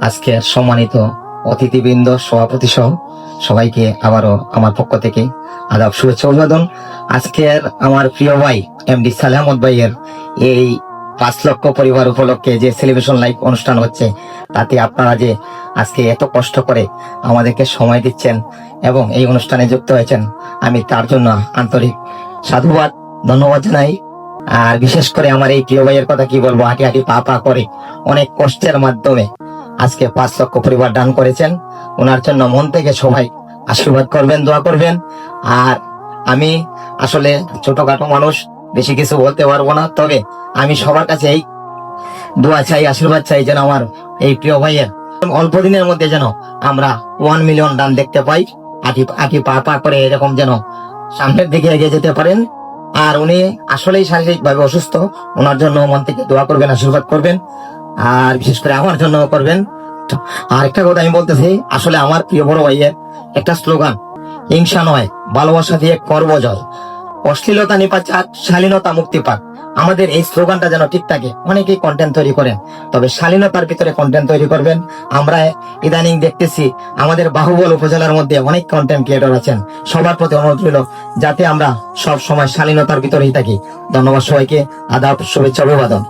আজকের সম্মানিত অতিথিবৃন্দ, সভাপতি সহ সবাইকে আবারও আমার পক্ষ থেকে আদাব, শুভেচ্ছা, অভিবাদন। আজকের আমার প্রিয় ভাই এমডি সালেহ আহমদ ভাইয়ের এই 5 লক্ষ পরিবার উপলক্ষে যে সেলিব্রেশন লাইভ অনুষ্ঠান হচ্ছে, তাতে আপনারা যে আজকে এত কষ্ট করে আমাদেরকে সময় দিচ্ছেন এবং এই অনুষ্ঠানে যুক্ত হয়েছেন, আমি তার জন্য আন্তরিক সাধুবাদ, ধন্যবাদ জানাই। আর বিশেষ করে আমার এই প্রিয় ভাইয়ের কথা কি বলবো, হাঁটি হাঁটি পা পা করে অনেক কষ্টের মাধ্যমে আজকে 5 লক্ষ পরিবার দান করেছেন। ওনার জন্য মন থেকে সবাই আশীর্বাদ করবেন, দোয়া করবেন। আর আমি আসলে ছোটখাটো মানুষ, বেশি কিছু বলতে পারবো না, তবে আমি সবার কাছে এই দোয়া চাই, আশীর্বাদ চাই যেন আমার এই প্রিয় ভাইয়ের অল্প দিনের মধ্যে যেন আমরা 1 মিলিয়ন দান দেখতে পাই। আটি পা পা করে এরকম যেন সামনের দিকে এগিয়ে যেতে পারেন। আর উনি আসলেই শারীরিক ভাবে অসুস্থ, ওনার জন্য মন থেকে দোয়া করবেন, আশীর্বাদ করবেন। আর বিশেষ করে আমার জন্য করবেন। আর একটা কথা আমি বলতেছি, আসলে আমার প্রিয় বড় ভাইয়ের একটা স্লোগান, হিংসা নয় ভালোবাসা দিয়ে করব জয়, অশ্লীলতা নিপাচার, শালীনতা মুক্তি পাক। আমাদের এই স্লোগানটা যেন ঠিক থাকে। অনেকেই কন্টেন্ট তৈরি করেন, তবে শালীনতার ভিতরে কন্টেন্ট তৈরি করবেন। আমরা ইদানিং দেখতেছি আমাদের বাহুবল উপজেলার মধ্যে অনেক কন্টেন্ট ক্রিয়েটর আছেন। সবার প্রতি অনুরোধ রইল যাতে আমরা সব সময় শালীনতার ভিতরেই থাকি। ধন্যবাদ সবাইকে, আদাব, শুভেচ্ছা, অভিবাদন।